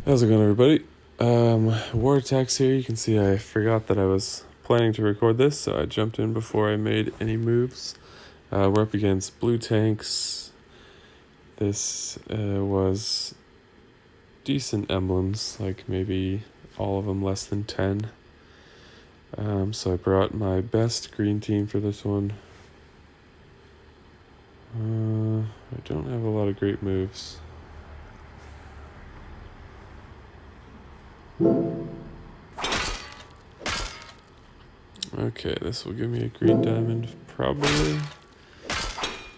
How's it going, everybody? War Attacks here. You can see I forgot that I was planning to record this, so I jumped in before I made any moves. We're up against blue tanks. This was decent emblems, like maybe all of them less than 10. So I brought my best green team for this one. I don't have a lot of great moves. Okay, this will give me a green diamond, probably.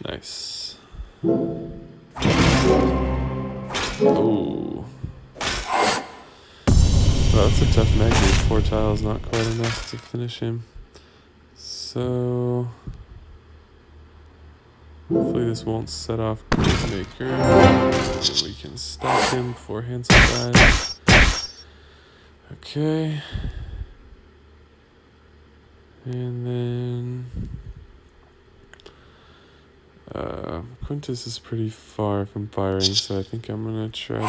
Nice. Oh. Well, that's a tough Magni. 4 tiles, not quite enough to finish him. So hopefully this won't set off Gravemaker. And we can stop him before Hansel dies. Okay. And then Quintus is pretty far from firing, so I think I'm gonna try to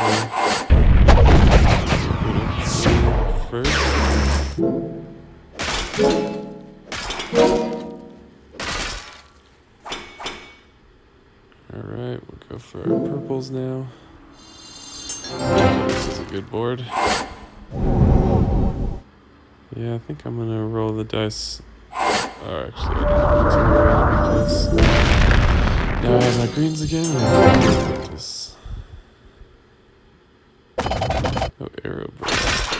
first. Alright, we'll go for our purples now. This is a good board. Yeah, I think I'm gonna roll the dice. Or actually, I don't need to roll because now I have my greens again and I can put this. Oh, arrow barrage.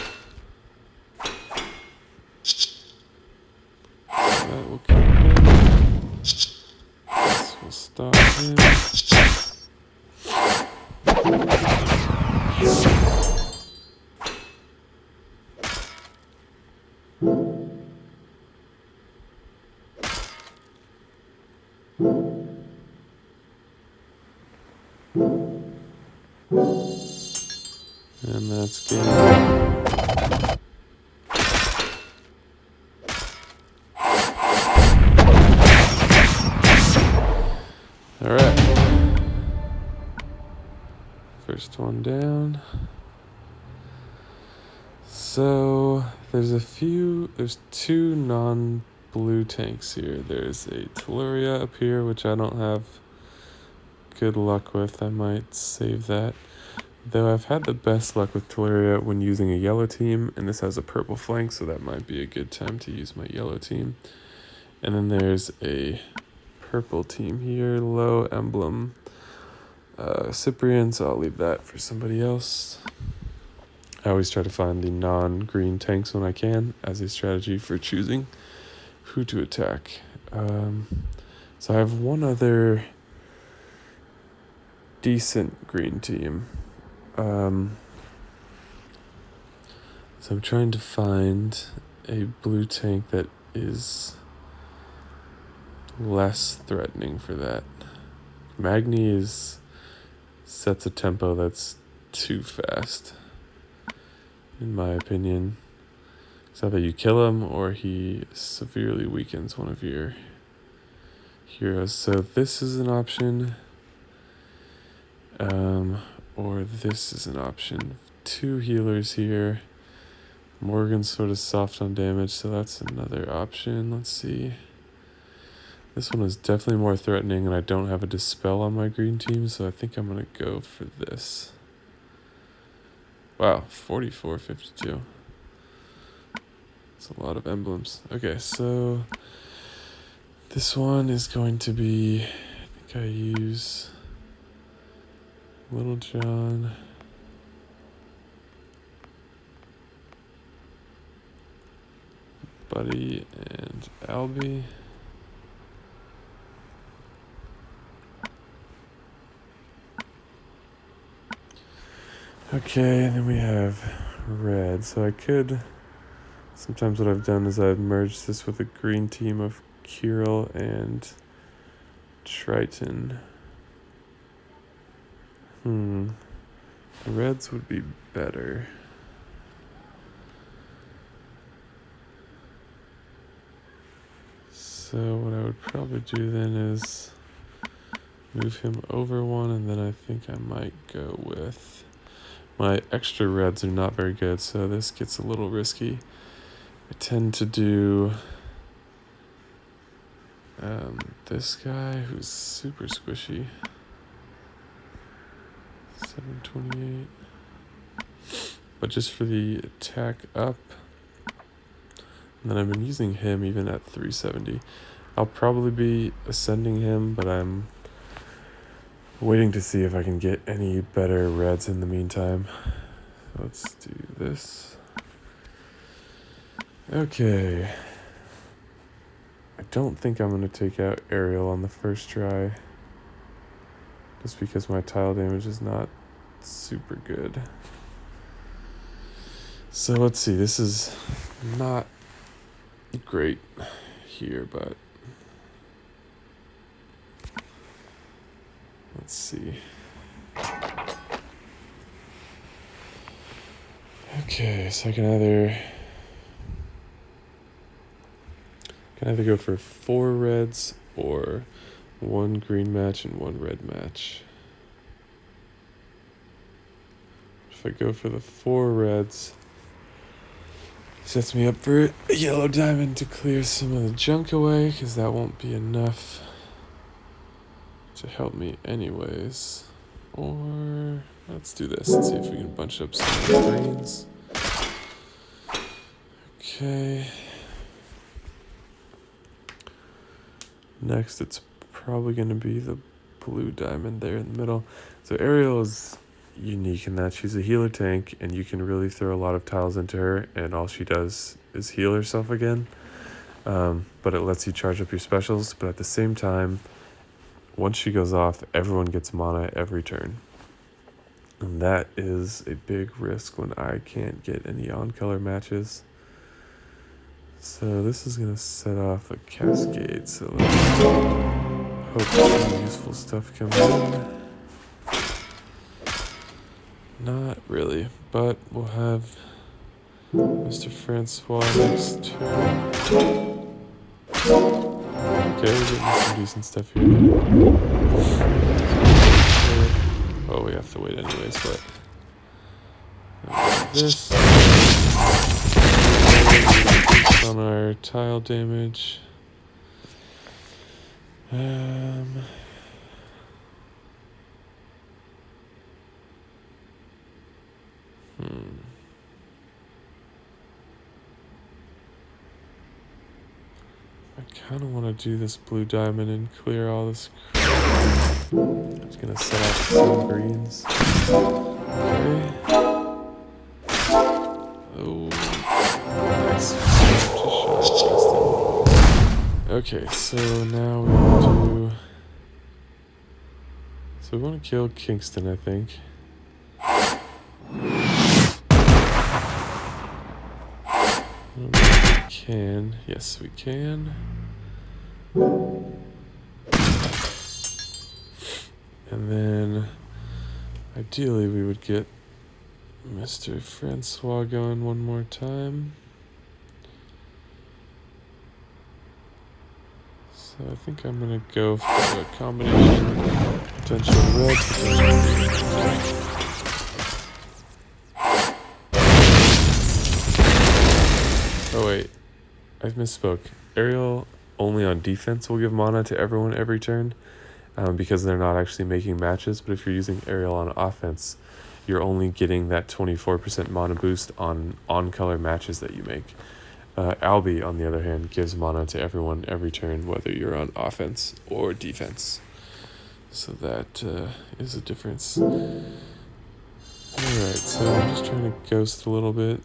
That will kill him. This will stop him. And that's game. Alright. First one down. So there's two non-blue tanks here. There's a Tellurian up here, which I don't have good luck with. I might save that. Though I've had the best luck with Tellurian when using a yellow team, and this has a purple flank, so that might be a good time to use my yellow team. And then there's a purple team here, low emblem. Cyprian, so I'll leave that for somebody else. I always try to find the non-green tanks when I can as a strategy for choosing who to attack. So I have one other decent green team. So I'm trying to find a blue tank that is less threatening for that. Magni sets a tempo that's too fast, in my opinion. It's either you kill him or he severely weakens one of your heroes. So this is an option. Or this is an option. 2 healers here. Morgan's sort of soft on damage, so that's another option. Let's see. This one is definitely more threatening, and I don't have a Dispel on my green team, so I think I'm going to go for this. Wow, 44-52. That's a lot of emblems. Okay, so this one is going to be, I think I use Little John. Buddy and Albie. Okay, and then we have red. So I could, sometimes what I've done is I've merged this with a green team of Kirill and Triton. The reds would be better. So what I would probably do then is move him over one, and then I think I might go with My extra reds are not very good, so this gets a little risky. I tend to do this guy who's super squishy. 728. But just for the attack up. And then I've been using him even at 370. I'll probably be ascending him, but I'm waiting to see if I can get any better reds in the meantime. Let's do this. Okay. I don't think I'm going to take out Ariel on the first try. Just because my tile damage is not super good. So let's see. This is not great here, but let's see. Okay, so I can either go for 4 reds or 1 green match and 1 red match. If I go for the 4 reds, sets me up for a yellow diamond to clear some of the junk away, because that won't be enough to help me anyways. Or let's do this and see if we can bunch up some greens. Okay. Next, it's probably going to be the blue diamond there in the middle. So Ariel is unique in that she's a healer tank, and you can really throw a lot of tiles into her, and all she does is heal herself again. But it lets you charge up your specials, but at the same time, once she goes off, everyone gets mana every turn. And that is a big risk when I can't get any on-color matches. So this is going to set off a cascade, so let's hope some useful stuff comes in. Not really, but we'll have Mr. Francois next turn. Okay, we're getting some decent stuff here. Oh, we have to wait anyways, but this on our tile damage. I kind of want to do this blue diamond and clear all this crap. I'm just going to set off some greens. Okay. Oh, nice. Okay, so now we want to... So we want to kill Kingston, I think. Can. Yes, we can. And then ideally we would get Mr. Francois going one more time. So I think I'm going to go for a combination potential red, potential green. Oh wait, I misspoke. Ariel only on defense will give mana to everyone every turn, because they're not actually making matches. But if you're using Ariel on offense, you're only getting that 24% mana boost on color matches that you make. Albie, on the other hand, gives mana to everyone every turn, whether you're on offense or defense. So that is a difference. Alright, so I'm just trying to ghost a little bit.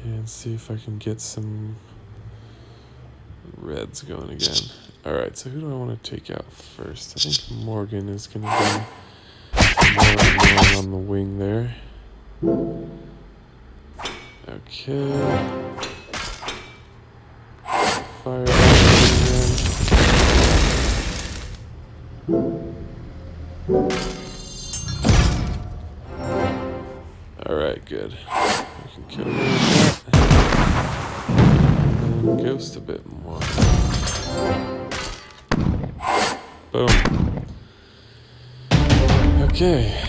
And see if I can get some reds going again. Alright, so who do I want to take out first? I think Morgan is going to be more on the wing there. Okay. Fire again. Alright, good. We can kill that. And ghost a bit more. Boom. Okay.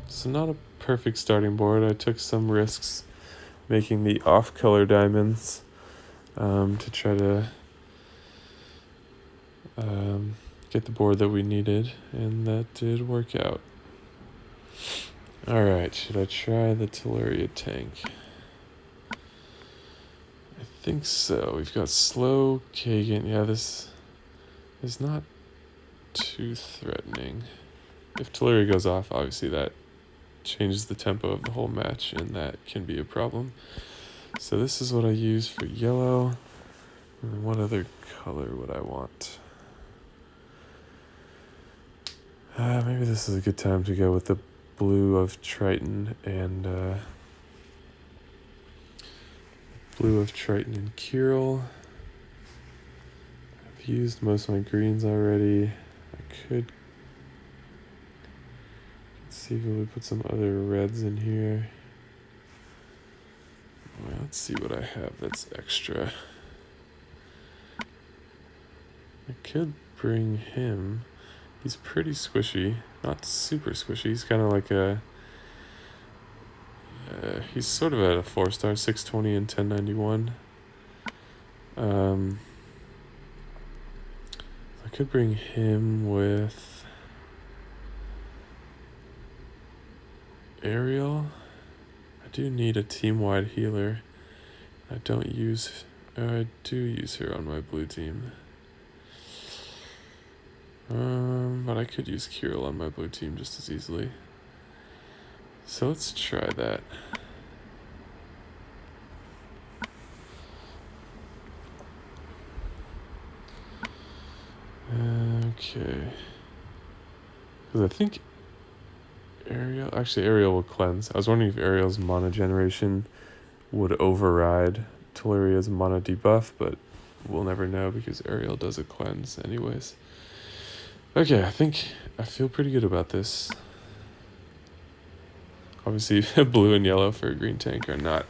So not a perfect starting board. I took some risks making the off-color diamonds to try to get the board that we needed, and that did work out. Alright, should I try the Tolaria tank? I think so. We've got slow Kagan. Yeah, this is not too threatening. If Tolaria goes off, obviously that changes the tempo of the whole match, and that can be a problem. So this is what I use for yellow. And what other color would I want? Maybe this is a good time to go with the blue of Triton and Kirill. I've used most of my greens already. I could see if we put some other reds in here. Well, let's see what I have that's extra. I could bring him. He's pretty squishy, not super squishy. He's kind of like he's sort of at a 4-star, 620 and 1091. I could bring him with Ariel. I do need a team-wide healer. I do use her on my blue team. But I could use Kirill on my blue team just as easily. So let's try that. Okay. Because I think Ariel will cleanse. I was wondering if Ariel's mana generation would override Tolaria's mana debuff, but we'll never know because Ariel does a cleanse anyways. Okay, I feel pretty good about this. Obviously, blue and yellow for a green tank are not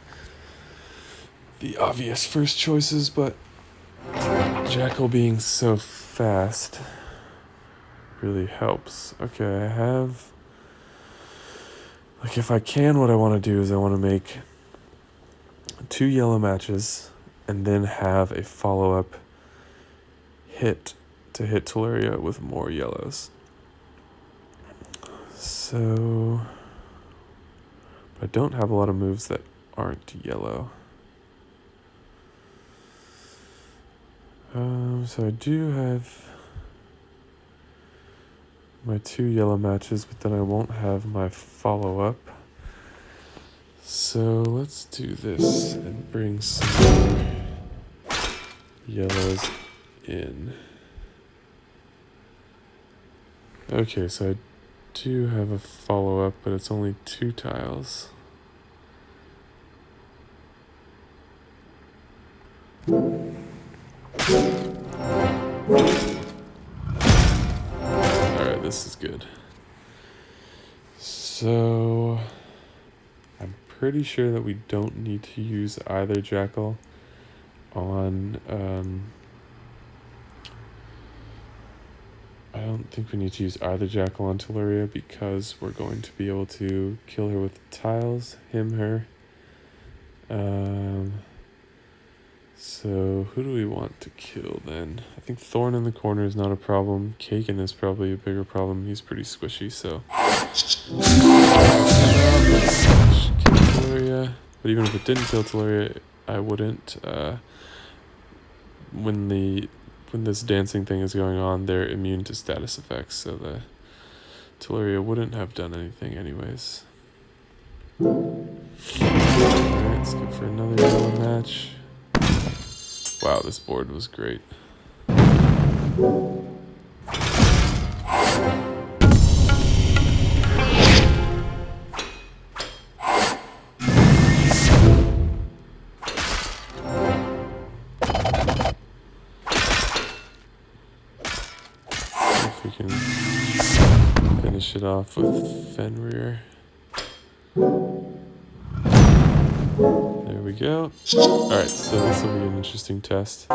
the obvious first choices, but Jackal being so fast really helps. Okay, I have... Like, if I can, what I want to do is I want to make 2 yellow matches and then have a follow-up hit to hit Tolaria with more yellows. So... I don't have a lot of moves that aren't yellow. So I do have my 2 yellow matches, but then I won't have my follow-up. So let's do this and bring some more yellows in. Okay, so I do have a follow-up, but it's only 2 tiles. Alright, this is good. So I'm pretty sure that we don't need to use either Jackal on I don't think we need to use either Jackal on Tolaria because we're going to be able to kill her with tiles, him, her. So who do we want to kill then? I think Thorn in the corner is not a problem. Kagan is probably a bigger problem. He's pretty squishy, so kill Tolaria. But even if it didn't kill Tolaria, I wouldn't. When this dancing thing is going on, they're immune to status effects, so the Tolaria wouldn't have done anything anyways. Alright, let's go for another yellow match. Wow, this board was great. If we can finish it off with Fenrir. There we go. Alright, so this will be an interesting test.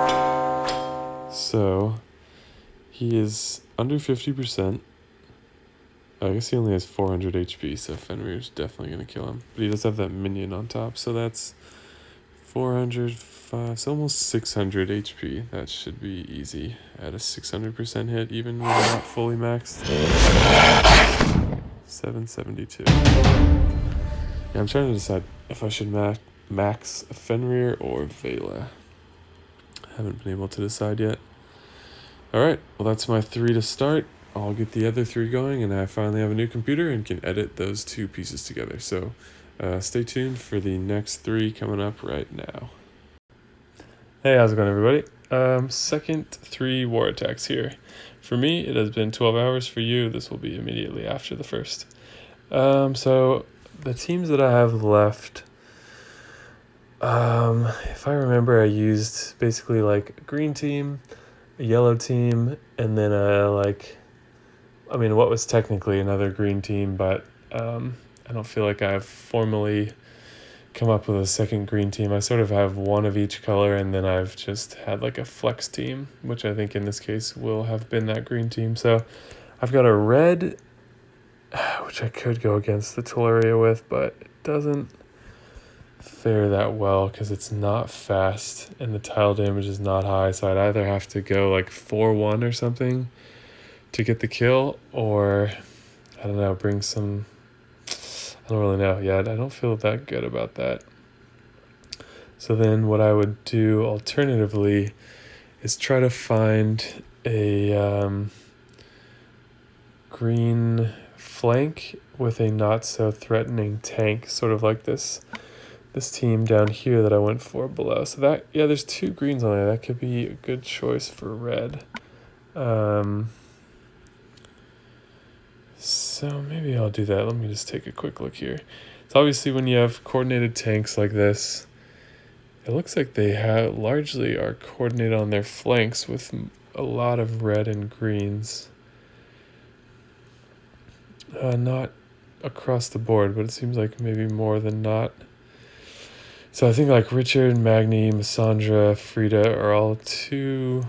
So, he is under 50%. I guess he only has 400 HP, so Fenrir's definitely going to kill him. But he does have that minion on top, so that's 405, so almost 600 HP. That should be easy at a 600% hit, even when not fully maxed. 772. Yeah, I'm trying to decide if I should max Fenrir or Vela. Haven't been able to decide yet. Alright, well that's my 3 to start. I'll get the other 3 going, and I finally have a new computer and can edit those 2 pieces together. So stay tuned for the next 3 coming up right now. Hey, how's it going, everybody? Second 3 war attacks here. For me, it has been 12 hours. For you, this will be immediately after the first. So the teams that I have left, if I remember, I used basically like a green team, a yellow team, and then what was technically another green team, but I don't feel like I've formally come up with a second green team. I sort of have one of each color, and then I've just had like a flex team, which I think in this case will have been that green team. So I've got a red, which I could go against the Tolaria with, but it doesn't fare that well because it's not fast and the tile damage is not high. So I'd either have to go like 4-1 or something to get the kill, or I don't know, bring some, I don't really know. Yeah, I don't feel that good about that. So then what I would do alternatively is try to find a green flank with a not so threatening tank, sort of like this team down here that I went for below. So that, yeah, there's 2 greens on there. That could be a good choice for red. So maybe I'll do that. Let me just take a quick look here. So obviously when you have coordinated tanks like this, it looks like they largely are coordinated on their flanks with a lot of red and greens. Not across the board, but it seems like maybe more than not. So I think like Richard, Magni, Massandra, Frida are all 2...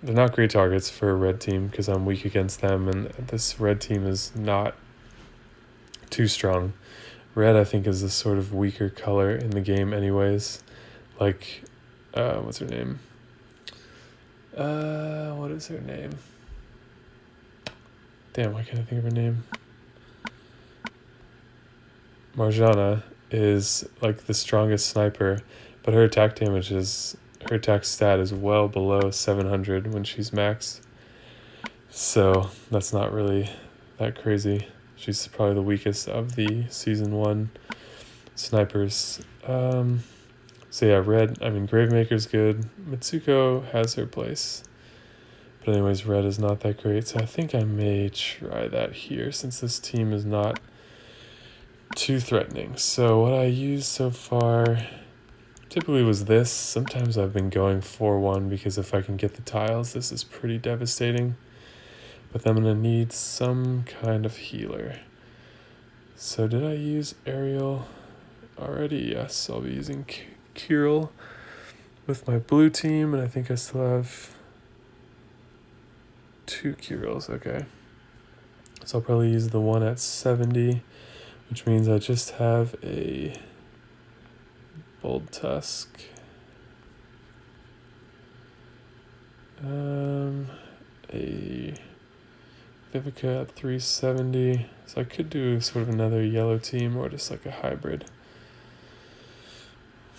They're not great targets for a red team because I'm weak against them, and this red team is not too strong. Red, I think, is a sort of weaker color in the game anyways. Like, what's her name? What is her name? Damn, why can't I think of her name? Marjana is like the strongest sniper, but her attack stat is well below 700 when she's maxed. So that's not really that crazy. She's probably the weakest of the season 1 snipers. So yeah, red, Gravemaker's good. Mitsuko has her place. But anyways, red is not that great. So I think I may try that here since this team is not too threatening. So what I used so far typically was this. Sometimes I've been going 4-1 because if I can get the tiles, this is pretty devastating. But I'm going to need some kind of healer. So did I use Ariel already? Yes, I'll be using Kirill with my blue team, and I think I still have 2 Kirills. Okay. So I'll probably use the one at 70, which means I just have a Bold Tusk. A Vivica at 370. So I could do sort of another yellow team or just like a hybrid.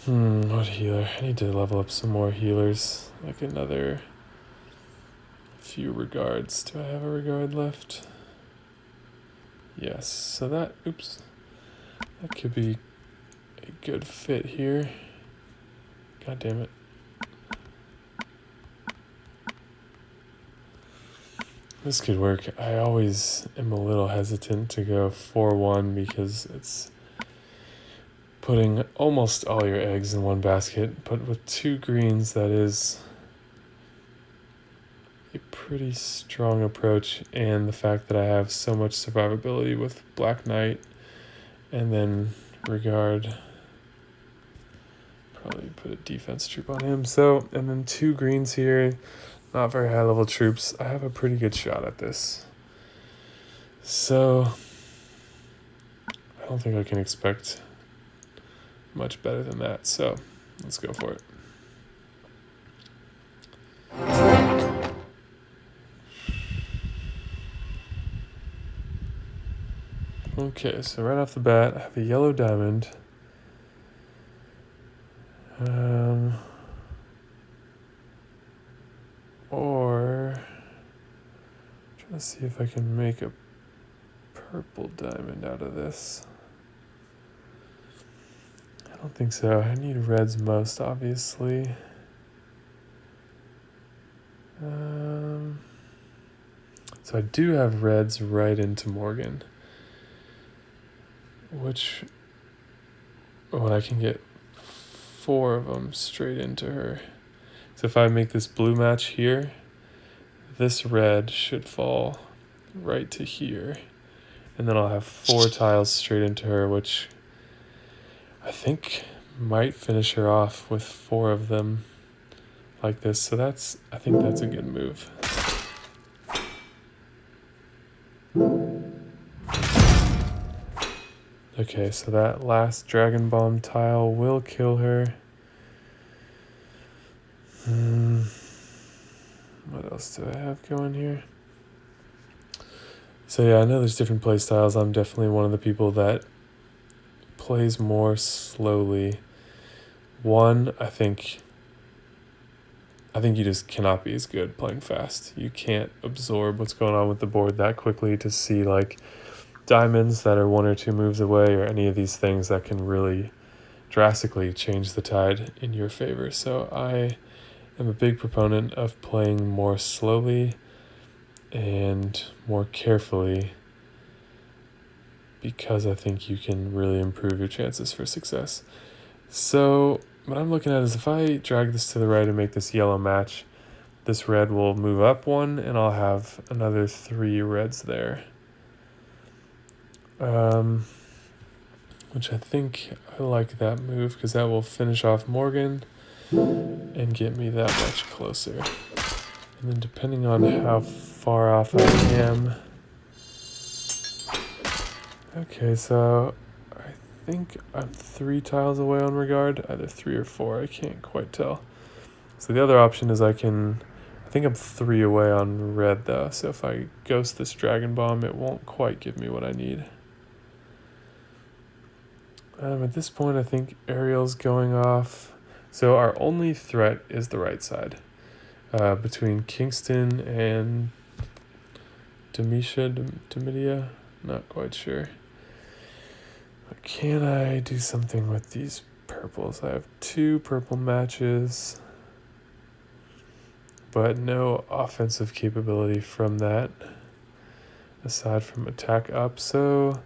What healer? I need to level up some more healers. Like another few regards. Do I have a regard left? Yes. So that could be a good fit here. God damn it. This could work. I always am a little hesitant to go 4-1 because it's putting almost all your eggs in one basket, but with 2 greens, that is a pretty strong approach, and the fact that I have so much survivability with Black Knight and then Regard, probably put a defense troop on him. So, and then 2 greens here, not very high level troops. I have a pretty good shot at this. So I don't think I can expect much better than that. So let's go for it. Okay, so right off the bat, I have a yellow diamond. Or trying to see if I can make a purple diamond out of this. I don't think so. I need reds most, obviously. So I do have reds right into Morgan, which, I can get 4 of them straight into her. So if I make this blue match here, this red should fall right to here. And then I'll have 4 tiles straight into her, which I think might finish her off with 4 of them like this. So I think that's a good move. Okay, so that last Dragon Bomb tile will kill her. What else do I have going here? So yeah, I know there's different play styles. I'm definitely one of the people that plays more slowly. One, I think you just cannot be as good playing fast. You can't absorb what's going on with the board that quickly to see like diamonds that are 1 or 2 moves away or any of these things that can really drastically change the tide in your favor. So I am a big proponent of playing more slowly and more carefully because I think you can really improve your chances for success. So what I'm looking at is if I drag this to the right and make this yellow match, this red will move up 1 and I'll have another 3 reds there. Which I think I like that move because that will finish off Morgan and get me that much closer. And then depending on how far off I am. Okay, so I think I'm 3 tiles away on Regard, either 3 or 4, I can't quite tell. So the other option is I think I'm 3 away on red though, so if I ghost this Dragon Bomb, it won't quite give me what I need. At this point, I think Ariel's going off. So our only threat is the right side. Between Kingston and Domitia, not quite sure. But can I do something with these purples? I have 2 purple matches, but no offensive capability from that, aside from attack up. So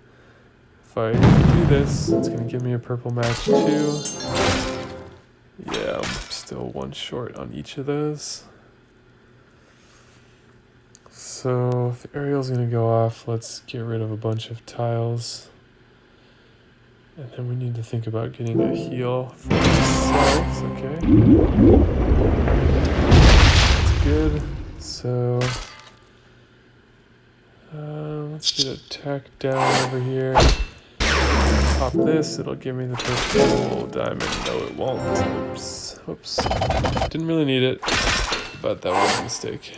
if I do this, it's going to give me a purple match too. Yeah, I'm still 1 short on each of those. So if Ariel's going to go off, let's get rid of a bunch of tiles. And then we need to think about getting a heal for ourselves. Okay. That's good. So let's get attack down over here. Pop this, it'll give me the purple diamond. No, it won't. Oops. Didn't really need it, but that was a mistake.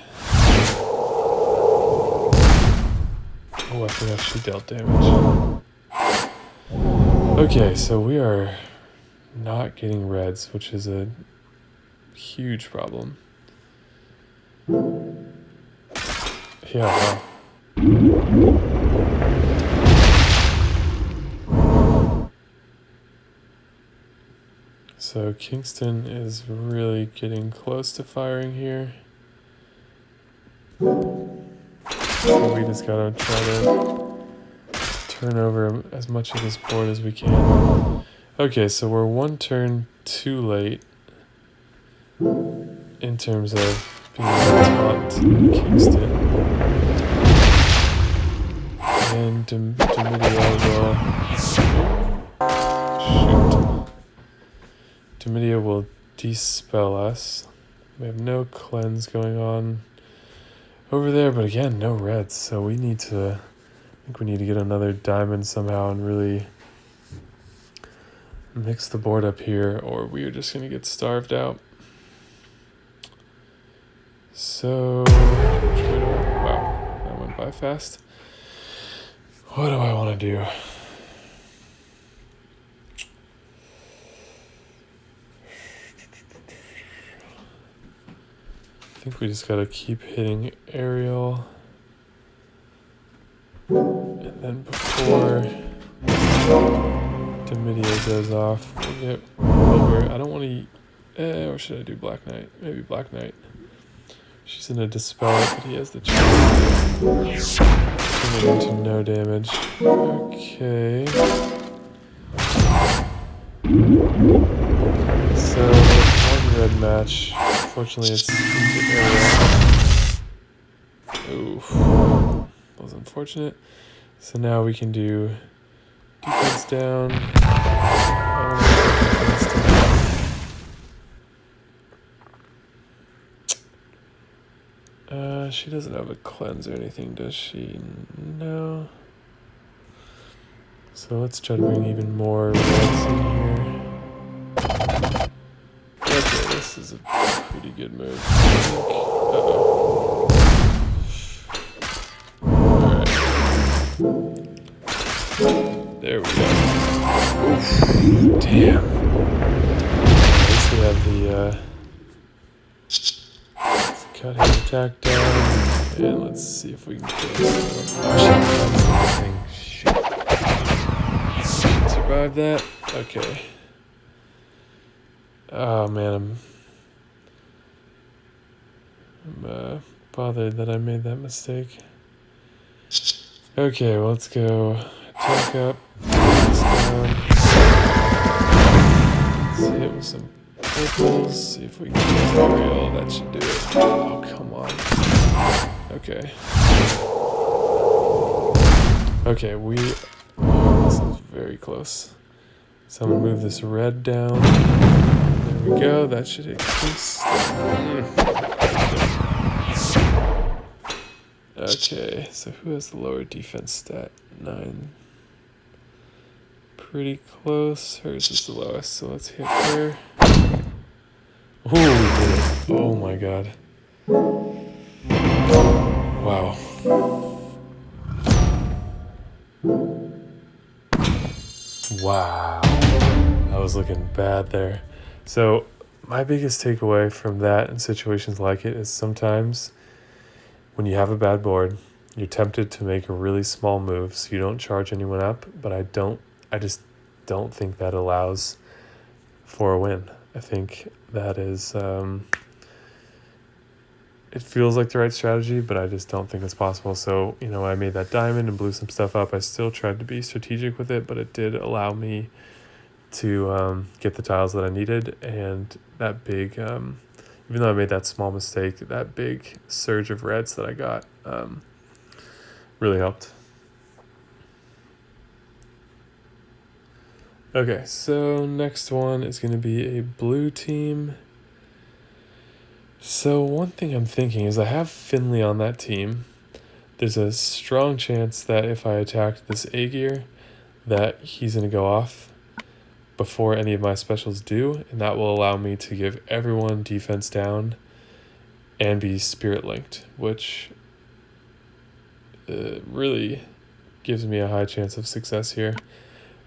Oh, I forgot she dealt damage. Okay, so we are not getting reds, which is a huge problem. Yeah, wow. So Kingston is really getting close to firing here. So we just gotta try to turn over as much of this board as we can. Okay, so we're 1 turn too late in terms of being able to taunt Kingston. And Domitia will dispel us. We have no cleanse going on over there, but again, no reds, so we need to think we need to get another diamond somehow and really mix the board up here, or we are just going to get starved out. So, wow, that went by fast. What do I want to do? I think we just got to keep hitting aerial. And then before Demidia goes off, we'll get over. I don't want to, or should I do Black Knight? Maybe Black Knight. She's gonna dispel it, but he has the chance to turn it into no damage. Okay. So, one red match. Unfortunately, it's into area. Oof. That was unfortunate. So now we can do defense down. She doesn't have a cleanse or anything, does she? No. So let's try to bring even more reds in here. Okay, this is a pretty good move. Uh-oh. Alright. There we go. Oof. Damn. At least we have the cut his attack down. And let's see if we can kill this. Shit. Survive that? Okay. Oh man, I'm bothered that I made that mistake. Okay, well, let's go attack up, down. Let's hit it with some purples, see if we can get aerial. That should do it. Oh, come on. Okay. Okay, this is very close. So I'm gonna move this red down. There we go, that should increase. Okay, so who has the lower defense stat? 9. Pretty close. Hers is the lowest, so let's hit her. Ooh, we did it. Oh my god. Wow. Wow. I was looking bad there. So my biggest takeaway from that in situations like it is sometimes when you have a bad board, you're tempted to make a really small move so you don't charge anyone up, but I just don't think that allows for a win. I think that is, it feels like the right strategy, but I just don't think it's possible. So, I made that diamond and blew some stuff up. I still tried to be strategic with it, but it did allow me to get the tiles that I needed, and that big, even though I made that small mistake, that big surge of reds that I got really helped. Okay, so next one is going to be a blue team. So one thing I'm thinking is I have Finley on that team. There's a strong chance that if I attacked this Aegir, that he's going to go off before any of my specials do, and that will allow me to give everyone defense down and be spirit linked, which really gives me a high chance of success here,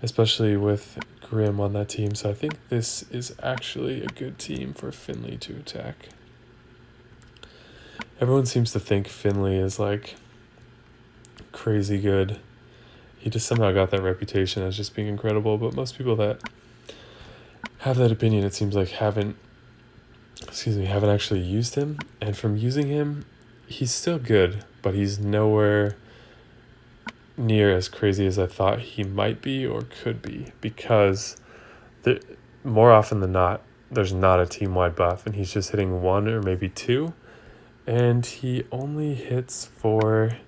especially with Grim on that team. So I think this is actually a good team for Finley to attack. Everyone seems to think Finley is like crazy good. He just somehow got that reputation as just being incredible, but most people that have that opinion, it seems like haven't actually used him. And from using him, he's still good, but he's nowhere near as crazy as I thought he might be or could be, because more often than not, there's not a team-wide buff, and he's just hitting 1 or maybe 2, and he only hits for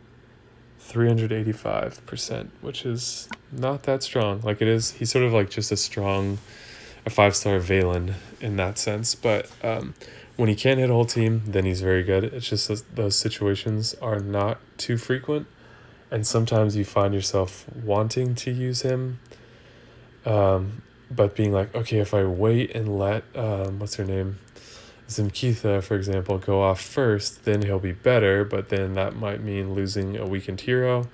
385%, which is not that strong. Like, it is, he's sort of like just a 5-star Valen in that sense, but when he can't hit a whole team, then he's very good. It's just those situations are not too frequent, and sometimes you find yourself wanting to use him, but being like, okay, if I wait and let what's her name, Zimkitha, for example, go off first, then he'll be better, but then that might mean losing a weakened hero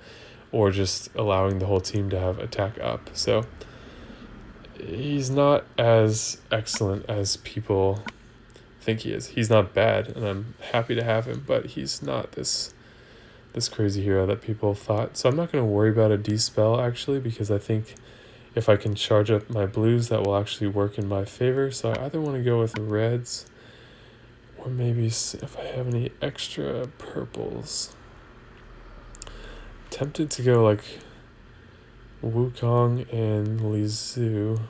or just allowing the whole team to have attack up. So he's not as excellent as people think he is. He's not bad, and I'm happy to have him, but he's not this crazy hero that people thought. So I'm not going to worry about a D-spell, actually, because I think if I can charge up my blues, that will actually work in my favor. So I either want to go with reds, or maybe if I have any extra purples. Tempted to go like Wukong and Li Zhu.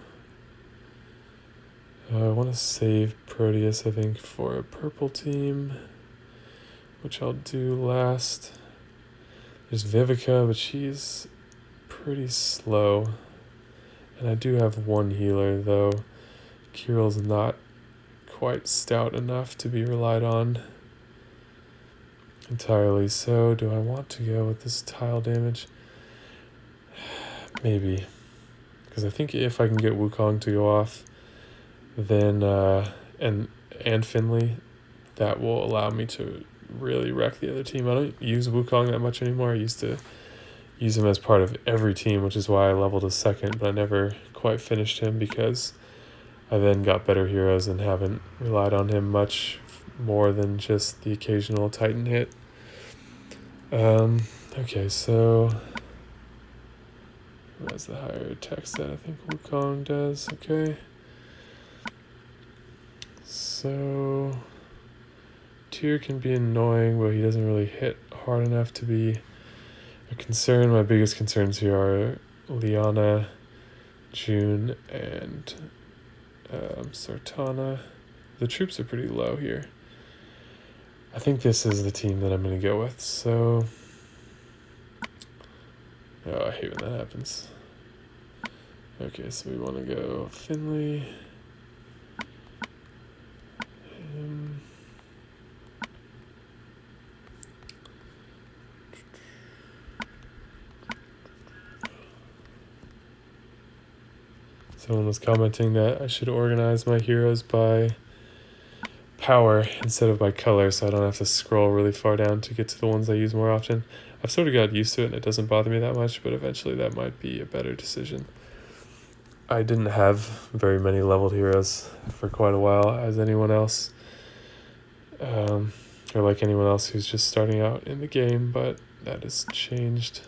I want to save Proteus, I think, for a purple team, which I'll do last. There's Vivica, but she's pretty slow. And I do have one healer, though. Kiril's not quite stout enough to be relied on entirely. So do I want to go with this tile damage? Maybe. Because I think if I can get Wukong to go off, then and Finley, that will allow me to really wreck the other team. I don't use Wukong that much anymore. I used to use him as part of every team, which is why I leveled a second, but I never quite finished him because I then got better heroes and haven't relied on him much more than just the occasional Titan hit. Okay, so who has the higher attack stat? I think Wukong does. Okay. So Tyr can be annoying, but he doesn't really hit hard enough to be a concern. My biggest concerns here are Liana, June, and Sartana. The troops are pretty low here. I think this is the team that I'm going to go with. So, I hate when that happens. Okay, so we want to go Finley. Someone was commenting that I should organize my heroes by power instead of by color, so I don't have to scroll really far down to get to the ones I use more often. I've sort of got used to it and it doesn't bother me that much, but eventually that might be a better decision. I didn't have very many leveled heroes for quite a while, as anyone else, or like anyone else who's just starting out in the game, but that has changed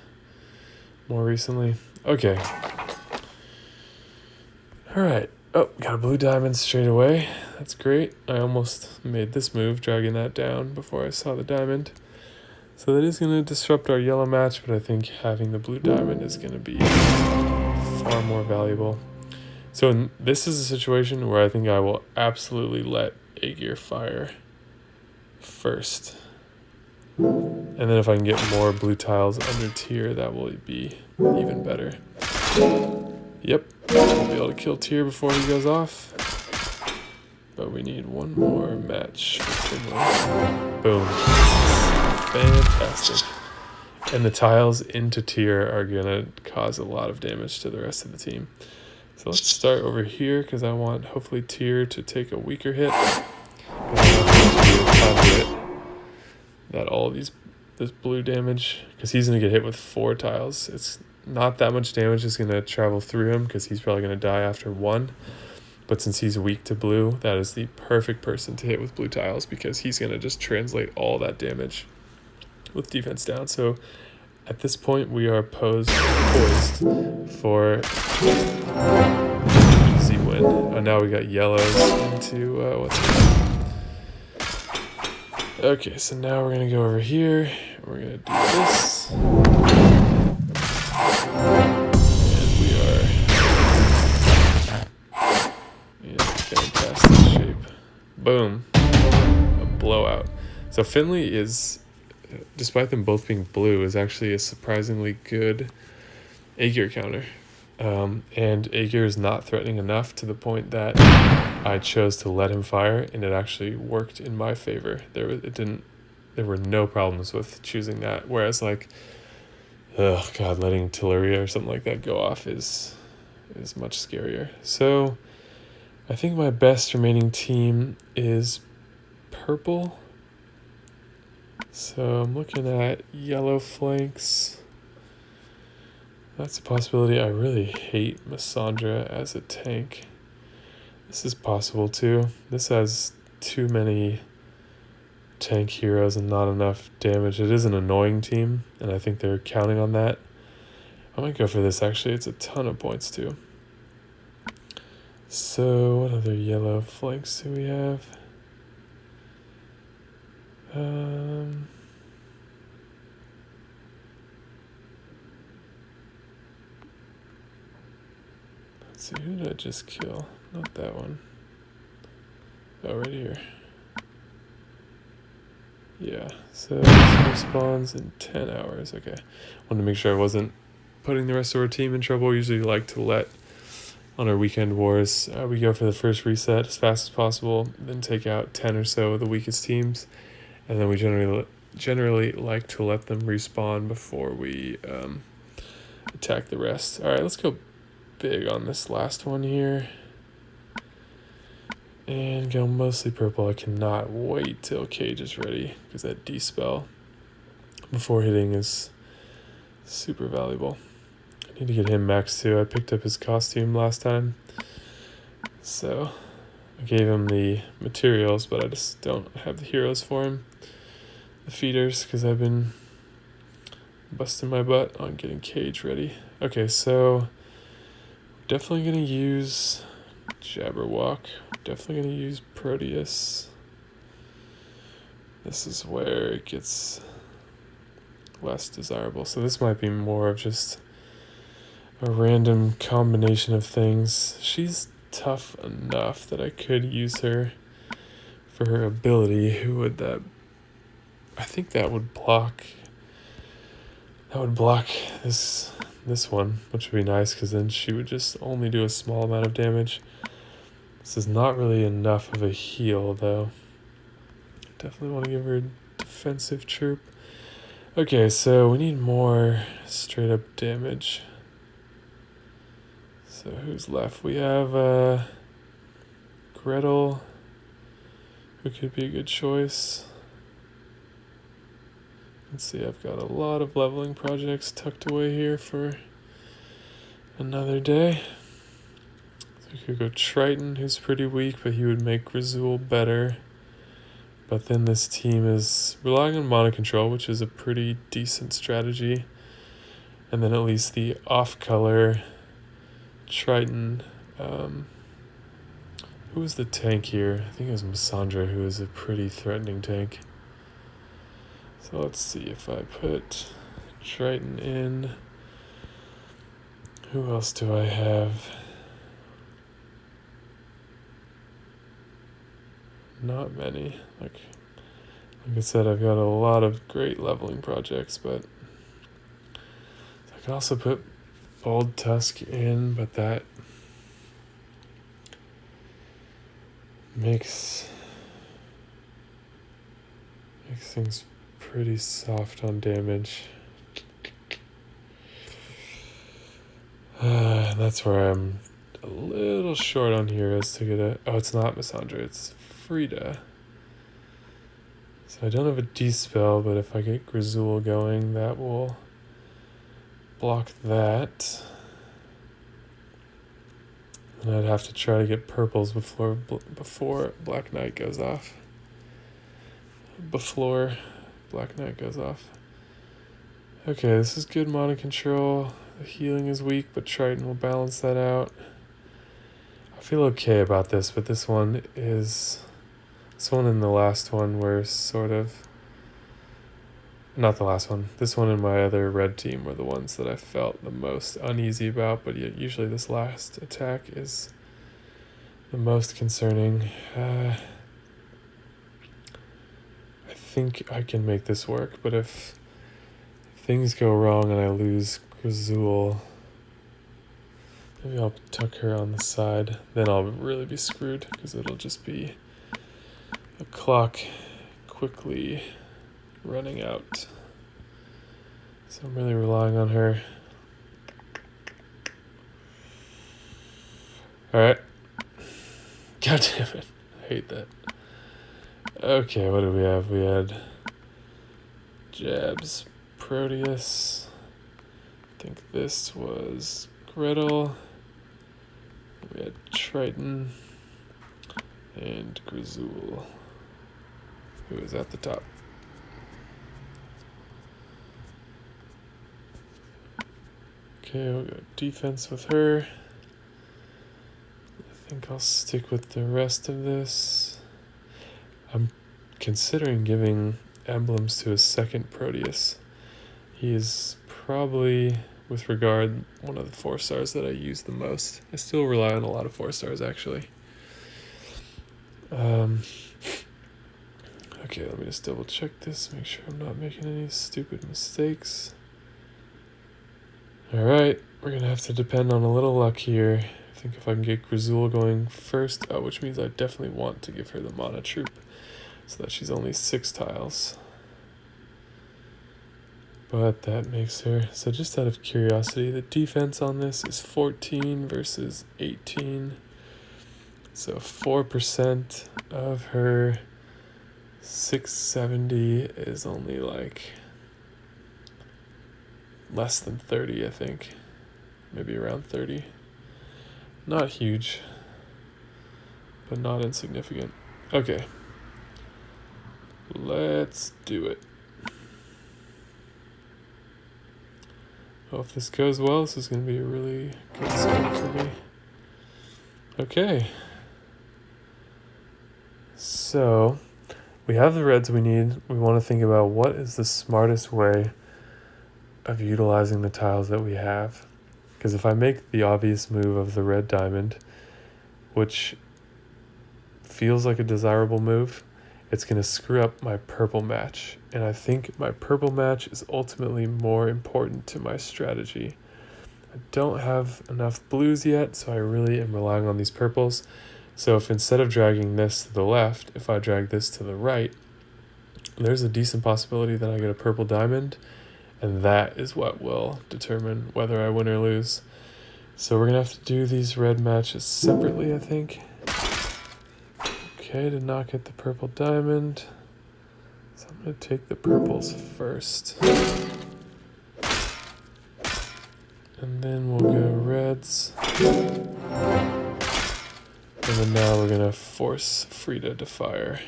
more recently. Okay. Alright. Oh, got a blue diamond straight away. That's great. I almost made this move, dragging that down before I saw the diamond. So that is going to disrupt our yellow match, but I think having the blue diamond is going to be far more valuable. So this is a situation where I think I will absolutely let Aegir fire first. And then if I can get more blue tiles under Tyr, that will be even better. Yep, we'll be able to kill Tyr before he goes off. But we need one more match for Finley. Boom. Fantastic. And the tiles into Tyr are going to cause a lot of damage to the rest of the team. So let's start over here because I want hopefully Tyr to take a weaker hit. That all of this blue damage, because he's going to get hit with 4 tiles. It's not that much damage is going to travel through him because he's probably going to die after 1. But since he's weak to blue, that is the perfect person to hit with blue tiles because he's going to just translate all that damage with defense down. So at this point, we are poised for easy win. Oh, now we got yellows into what's it? Okay, so now we're going to go over here. We're going to do this. And we are in fantastic shape. Boom. A blowout. So Finley is, despite them both being blue, is actually a surprisingly good Aegir counter. And Aegir is not threatening enough to the point that I chose to let him fire, and it actually worked in my favor. There were no problems with choosing that. Whereas like Oh god, letting Tilleria or something like that go off is much scarier. So I think my best remaining team is purple. So I'm looking at yellow flanks. That's a possibility. I really hate Massandra as a tank. This is possible too. This has too many tank heroes and not enough damage. It is an annoying team, and I think they're counting on that. I might go for this actually. It's a ton of points too. So what other yellow flanks do we have? Let's see, who did I just kill? Not that one. Oh, right here. Yeah, so this respawns in 10 hours. Okay. Wanted to make sure I wasn't putting the rest of our team in trouble. We usually like to let, on our weekend wars, we go for the first reset as fast as possible, then take out 10 or so of the weakest teams, and then we generally like to let them respawn before we attack the rest. All right, let's go big on this last one here. And go mostly purple. I cannot wait till Cage is ready, because that D-spell before hitting is super valuable. I need to get him max too. I picked up his costume last time, so I gave him the materials, but I just don't have the heroes for him. The feeders, because I've been busting my butt on getting Cage ready. Okay, so definitely going to use Jabberwock. Definitely going to use Proteus. This is where it gets less desirable. So this might be more of just a random combination of things. She's tough enough that I could use her for her ability. Who would that? I think that would block. That would block this one, which would be nice, because then she would just only do a small amount of damage. This is not really enough of a heal, though. Definitely want to give her a defensive chirp. Okay, so we need more straight up damage. So who's left? We have Gretel, who could be a good choice. Let's see, I've got a lot of leveling projects tucked away here for another day. We could go Triton, who's pretty weak, but he would make Grizul better. But then this team is relying on mana control, which is a pretty decent strategy. And then at least the off-color Triton. Who was the tank here? I think it was Massandra, who is a pretty threatening tank. So let's see if I put Triton in. Who else do I have? Not many. Like I said, I've got a lot of great leveling projects, but I could also put Bold Tusk in, but that makes things pretty soft on damage. And that's where I'm a little short on heroes to get a... Oh, it's not Massandra, it's Frida. So I don't have a D-spell, but if I get Grizul going, that will block that. And I'd have to try to get purples before Black Knight goes off. Before Black Knight goes off. Okay, this is good mana control. The healing is weak, but Triton will balance that out. I feel okay about this, but this one and the last one were sort of... Not the last one. This one and my other red team were the ones that I felt the most uneasy about, but usually this last attack is the most concerning. I think I can make this work, but if things go wrong and I lose Grizul, maybe I'll tuck her on the side. Then I'll really be screwed, because it'll just be a clock quickly running out. So I'm really relying on her. Alright. God damn it. I hate that. Okay, what do we have? We had Jabs, Proteus. I think this was Gretel. We had Triton and Grizul, who is at the top. Okay, we'll go defense with her. I think I'll stick with the rest of this. I'm considering giving emblems to a second Proteus. He is probably, with regard, one of the 4-stars that I use the most. I still rely on a lot of 4-stars actually. Okay, let me just double check this, make sure I'm not making any stupid mistakes. Alright, we're gonna have to depend on a little luck here. I think if I can get Grizul going first, which means I definitely want to give her the mana troop so that she's only 6 tiles. But that makes her, so just out of curiosity, the defense on this is 14 versus 18. So 4% of her 670 is only like less than 30, I think. Maybe around 30. Not huge, but not insignificant. Okay. Let's do it. Well, if this goes well, this is going to be a really good start for me. Okay. So, we have the reds we need. We want to think about what is the smartest way of utilizing the tiles that we have. Because if I make the obvious move of the red diamond, which feels like a desirable move, it's going to screw up my purple match. And I think my purple match is ultimately more important to my strategy. I don't have enough blues yet, so I really am relying on these purples. So if instead of dragging this to the left, if I drag this to the right, there's a decent possibility that I get a purple diamond, and that is what will determine whether I win or lose. So we're going to have to do these red matches separately, I think. Okay, did not get the purple diamond. So I'm going to take the purples first. And then we'll go reds. And then now we're going to force Frida to fire.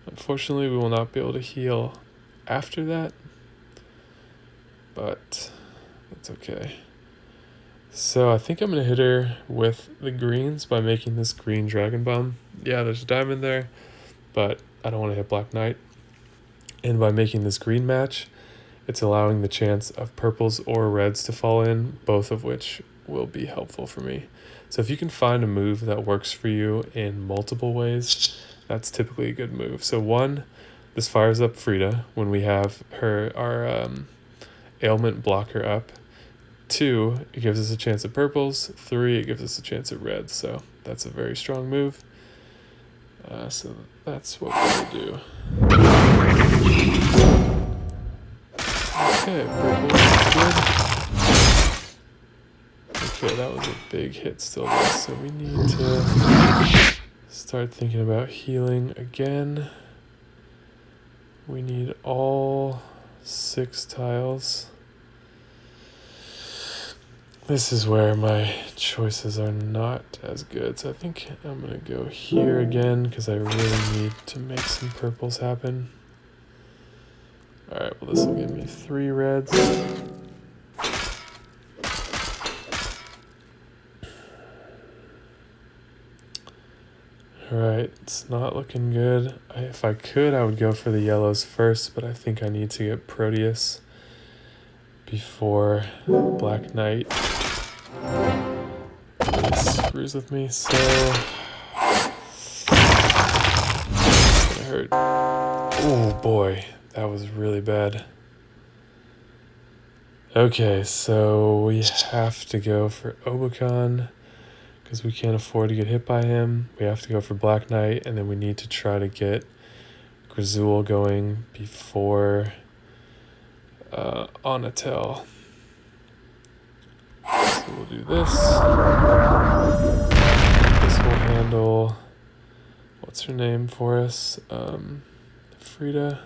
Unfortunately, we will not be able to heal after that, but that's okay. So I think I'm going to hit her with the greens by making this green Dragon Bomb. Yeah, there's a diamond there, but I don't want to hit Black Knight. And by making this green match, it's allowing the chance of purples or reds to fall in, both of which will be helpful for me. So if you can find a move that works for you in multiple ways, that's typically a good move. So 1, this fires up Frida when we have our ailment blocker up. 2, it gives us a chance at purples. 3, it gives us a chance at reds. So that's a very strong move. So that's what we're going to do. Okay, purple is good. Okay, that was a big hit still though, so we need to start thinking about healing again. We need all 6 tiles. This is where my choices are not as good, so I think I'm going to go here again because I really need to make some purples happen. Alright, well this will give me 3 reds. Alright, it's not looking good. If I could, I would go for the yellows first, but I think I need to get Proteus before Black Knight really screws with me, so it's gonna hurt. Oh boy, that was really bad. Okay, so we have to go for Obakhan because we can't afford to get hit by him. We have to go for Black Knight, and then we need to try to get Grizul going before Onatel. So we'll do this. This will handle, what's her name for us? Frida.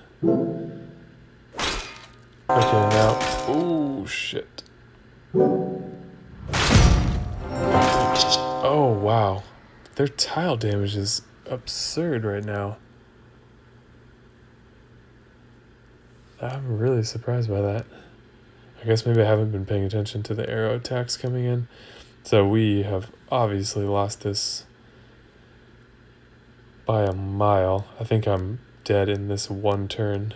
Okay, now, oh shit. Oh wow, their tile damage is absurd right now. I'm really surprised by that. I guess maybe I haven't been paying attention to the arrow attacks coming in. So we have obviously lost this by a mile. I think I'm dead in this one turn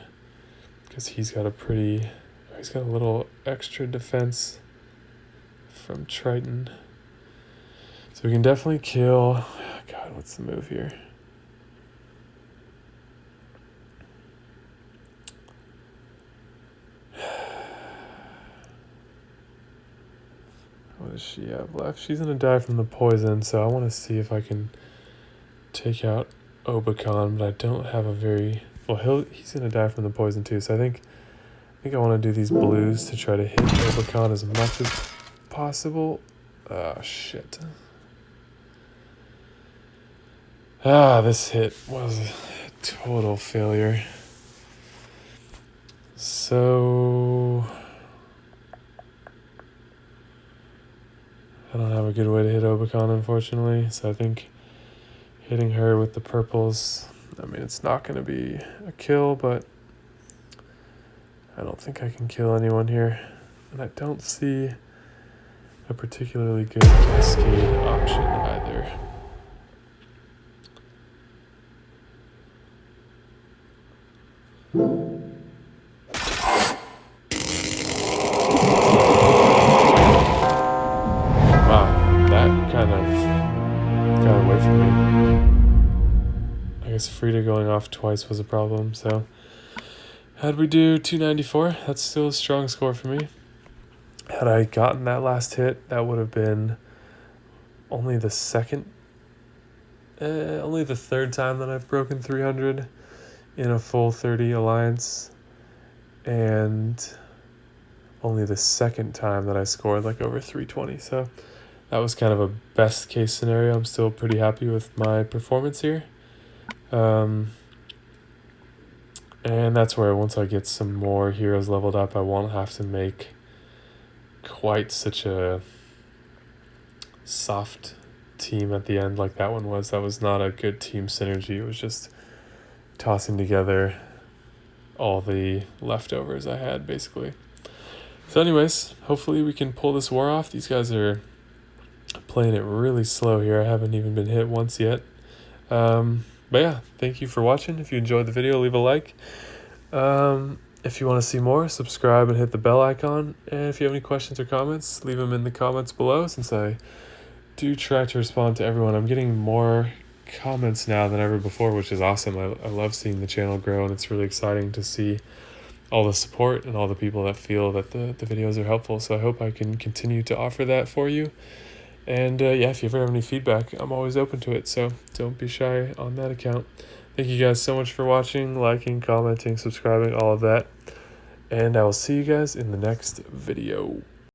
because he's got a little extra defense from Triton. So we can definitely kill. God, what's the move here? What does she have left? She's gonna die from the poison, so I want to see if I can take out Obakan, but I don't have a very well. He's gonna die from the poison too, so I think I want to do these blues to try to hit Obakan as much as possible. Ah, shit. This hit was a total failure. So I don't have a good way to hit Obakan, unfortunately. So I think hitting her with the purples, I mean, it's not going to be a kill, but I don't think I can kill anyone here. And I don't see a particularly good cascade option either. Wow, that kind of got away from me. I guess Frida going off twice was a problem, so how'd we do? 294. That's still a strong score for me. Had I gotten that last hit, that would have been only the third time that I've broken 300 in a full 30 alliance, and only the second time that I scored like over 320. So that was kind of a best case scenario. I'm still pretty happy with my performance here. And that's where once I get some more heroes leveled up, I won't have to make quite such a soft team at the end like that one was. That was not a good team synergy. It was just tossing together all the leftovers I had, basically. So anyways, hopefully we can pull this war off. These guys are playing it really slow here. I haven't even been hit once yet. But yeah, thank you for watching. If you enjoyed the video, leave a like. If you want to see more, subscribe and hit the bell icon. And if you have any questions or comments, leave them in the comments below, since I do try to respond to everyone. I'm getting more comments now than ever before, which is awesome. I love seeing the channel grow, and it's really exciting to see all the support and all the people that feel that the videos are helpful. So I hope I can continue to offer that for you. And yeah, if you ever have any feedback, I'm always open to it, so don't be shy on that account. Thank you guys so much for watching, liking, commenting, subscribing, all of that. And I will see you guys in the next video.